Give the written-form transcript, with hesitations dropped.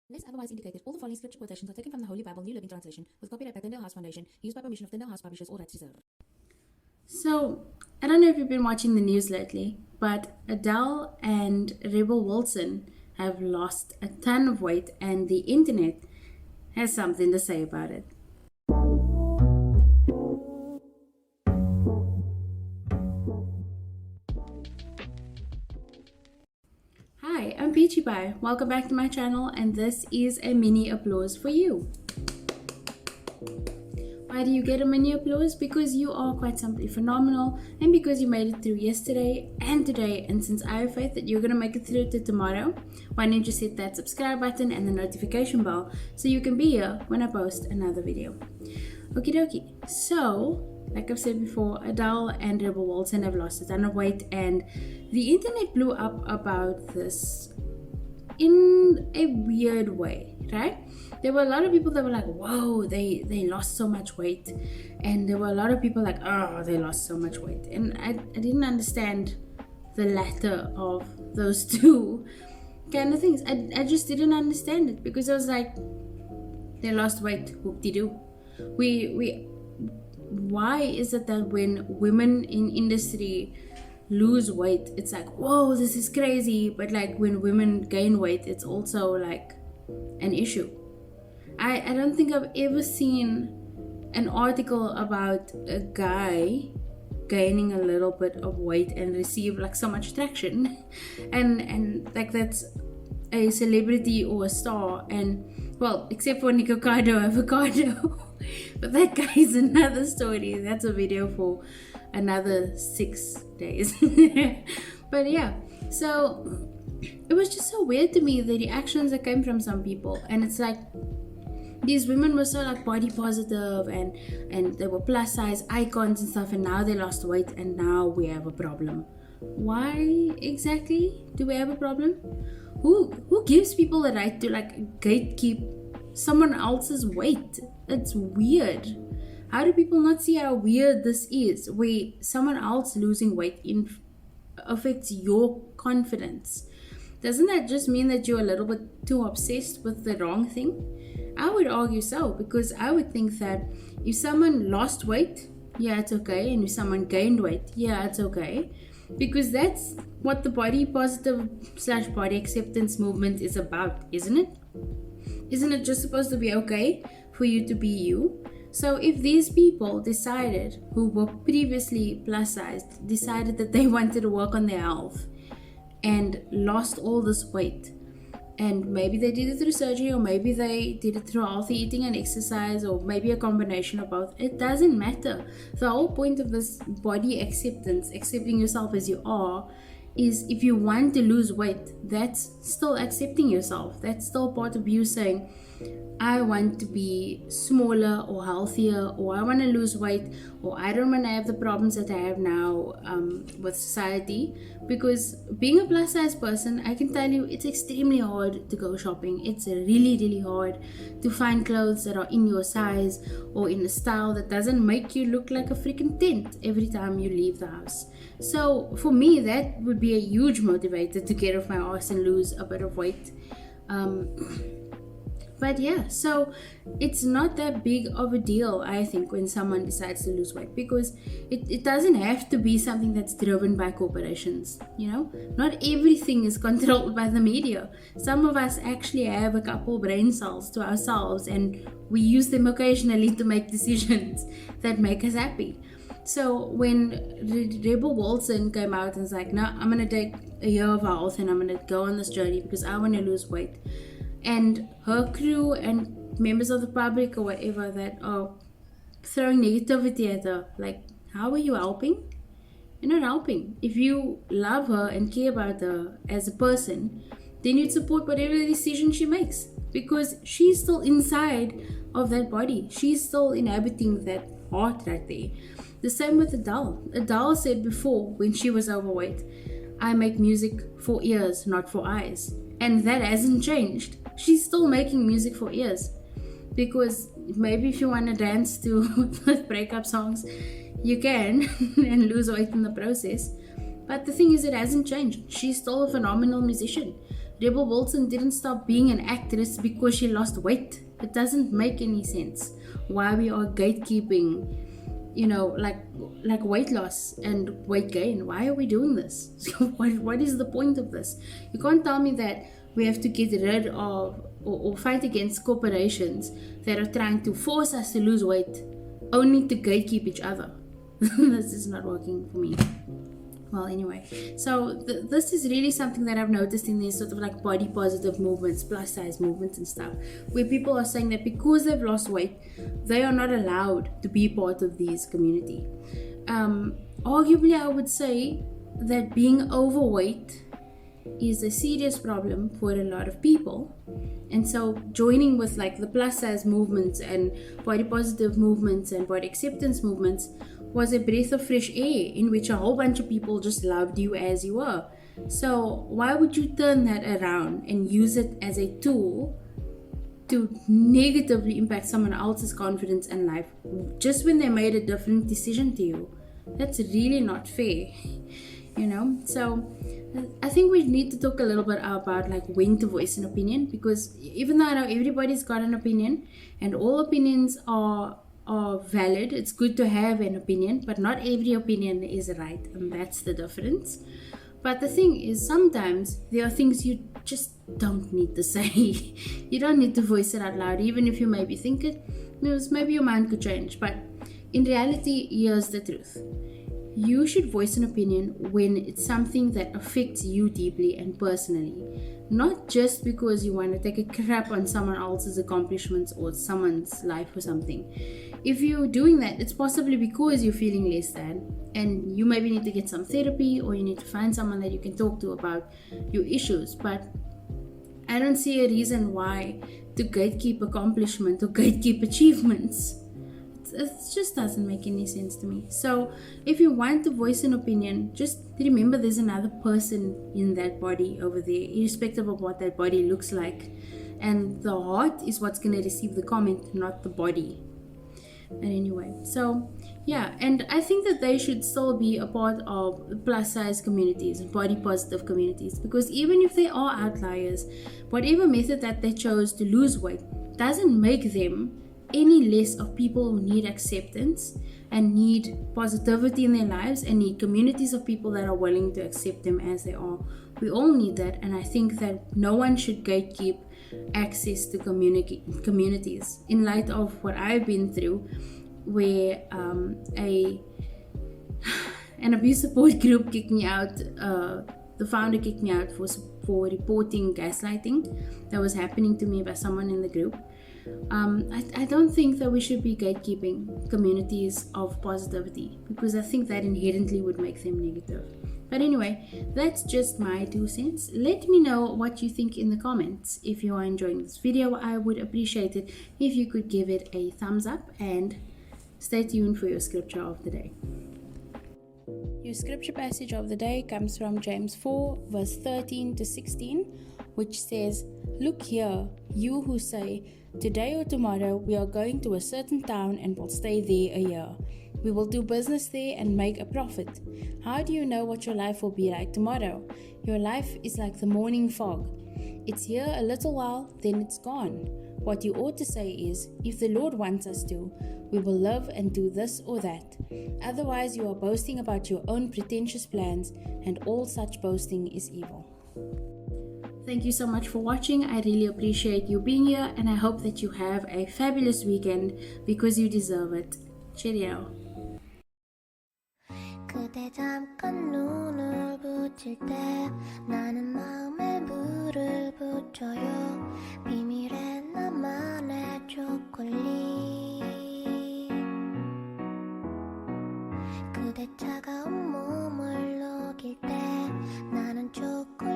Unless otherwise indicated, all the following scripture quotations are taken from the Holy Bible, New Living Translation, with copyright by Tyndale Foundation, used by permission of Tyndale House Publishers, all rights reserved. So, I don't know if you've been watching the news lately, but Adele and Rebel Wilson have lost a ton of weight, and the internet has something to say about it. Hi, I'm Peachy Pie. Welcome back to my channel, and this is a mini applause for you. Why do you get a mini applause? Because you are quite simply phenomenal, and because you made it through yesterday and today, and since I have faith that you're going to make it through to tomorrow, why don't you hit that subscribe button and the notification bell so you can be here when I post another video. Okie dokie. So, like I've said before, Adele and Rebel Wilson have lost a ton of weight, and the internet blew up about this in a weird way, right? There were a lot of people that were like, whoa, they lost so much weight. And there were a lot of people like, oh, they lost so much weight. And I didn't understand the latter of those two kind of things. I just didn't understand it, because I was like, they lost weight, whoop-de-doo. Why is it that when women in industry lose weight, it's like, whoa, this is crazy, but like when women gain weight, it's also like an issue? I don't think I've ever seen an article about a guy gaining a little bit of weight and receive like so much traction and like that's a celebrity or a star, and well, except for Avocado, but that guy is another story. That's a video for another 6 days. But yeah, so it was just so weird to me, the reactions that came from some people. And it's like, these women were so like body positive and they were plus size icons and stuff, and now they lost weight and now we have a problem. Why exactly do we have a problem? Who gives people the right to like gatekeep someone else's weight? It's weird. How do people not see how weird this is, where someone else losing weight affects your confidence? Doesn't that just mean that you're a little bit too obsessed with the wrong thing? I would argue so, because I would think that if someone lost weight, yeah, it's okay. And if someone gained weight, yeah, it's okay. Because that's what the body positive / body acceptance movement is about, isn't it? Isn't it just supposed to be okay for you to be you? So if these people decided, who were previously plus sized, decided that they wanted to work on their health and lost all this weight, and maybe they did it through surgery, or maybe they did it through healthy eating and exercise, or maybe a combination of both, it doesn't matter. The whole point of this body acceptance, accepting yourself as you are, is if you want to lose weight, that's still accepting yourself. That's still part of you saying, I want to be smaller or healthier, or I want to lose weight, or I don't want to have the problems that I have now with society. Because being a plus size person, I can tell you, it's extremely hard to go shopping. It's really, really hard to find clothes that are in your size or in a style that doesn't make you look like a freaking tent every time you leave the house. So for me, that would be a huge motivator to get off my ass and lose a bit of weight. But yeah, so it's not that big of a deal, I think, when someone decides to lose weight, because it doesn't have to be something that's driven by corporations, you know? Not everything is controlled by the media. Some of us actually have a couple brain cells to ourselves, and we use them occasionally to make decisions that make us happy. So when Rebel Wilson came out and was like, no, I'm going to take a year of health and I'm going to go on this journey because I want to lose weight. And her crew and members of the public or whatever that are throwing negativity at her, like, how are you helping? You're not helping. If you love her and care about her as a person, then you'd support whatever decision she makes, because she's still inside of that body. She's still inhabiting that heart right there. The same with Adele. Adele said before, when she was overweight, I make music for ears, not for eyes. And that hasn't changed. She's still making music for ears, because maybe if you want to dance to breakup songs, you can and lose weight in the process. But the thing is, it hasn't changed. She's still a phenomenal musician. Rebel Wilson didn't stop being an actress because she lost weight. It doesn't make any sense why we are gatekeeping, like weight loss and weight gain. Why are we doing this? What is the point of this? You can't tell me that we have to get rid of or fight against corporations that are trying to force us to lose weight only to gatekeep each other. This is not working for me. Well, anyway, so this is really something that I've noticed in these sort of like body positive movements, plus size movements and stuff, where people are saying that because they've lost weight, they are not allowed to be part of these community. Arguably, I would say that being overweight is a serious problem for a lot of people. And so joining with like the plus size movements and body positive movements and body acceptance movements was a breath of fresh air in which a whole bunch of people just loved you as you were. So why would you turn that around and use it as a tool to negatively impact someone else's confidence and life just when they made a different decision to you? That's really not fair, So I think we need to talk a little bit about like when to voice an opinion, because even though I know everybody's got an opinion and all opinions are valid, it's good to have an opinion, but not every opinion is right, and that's the difference. But the thing is, sometimes there are things you just don't need to say. You don't need to voice it out loud, even if you maybe think it, maybe your mind could change. But in reality, here's the truth. You should voice an opinion when it's something that affects you deeply and personally, not just because you want to take a crap on someone else's accomplishments or someone's life or something. If you're doing that, it's possibly because you're feeling less than, and you maybe need to get some therapy, or you need to find someone that you can talk to about your issues. But I don't see a reason why to gatekeep accomplishment or gatekeep achievements. It just doesn't make any sense to me. So if you want to voice an opinion, just remember there's another person in that body over there, irrespective of what that body looks like. And the heart is what's going to receive the comment, not the body. And anyway, so yeah, and I think that they should still be a part of plus size communities and body positive communities, because even if they are outliers, whatever method that they chose to lose weight doesn't make them any less of people who need acceptance and need positivity in their lives and need communities of people that are willing to accept them as they are. We all need that, and I think that no one should gatekeep access to communities in light of what I've been through, where an abuse support group kicked me out. The founder kicked me out for reporting gaslighting that was happening to me by someone in the group. I don't think that we should be gatekeeping communities of positivity, because I think that inherently would make them negative. But anyway, that's just my 2 cents. Let me know what you think in the comments. If you are enjoying this video, I would appreciate it if you could give it a thumbs up, and stay tuned for your scripture of the day. Your scripture passage of the day comes from James 4 verse 13 to 16, which says, "Look here, you who say, 'Today or tomorrow we are going to a certain town and will stay there a year. We will do business there and make a profit.' How do you know what your life will be like tomorrow? Your life is like the morning fog. It's here a little while, then it's gone. What you ought to say is, 'If the Lord wants us to, we will live and do this or that.' Otherwise you are boasting about your own pretentious plans, and all such boasting is evil." Thank you so much for watching. I really appreciate you being here, and I hope that you have a fabulous weekend, because you deserve it. Cheerio. 그대 잠깐 눈을 붙일 때 나는 마음에 물을 붙여요. 비밀의 나만의 초콜릿. 그대 차가운 몸을 녹일 때 나는 초콜릿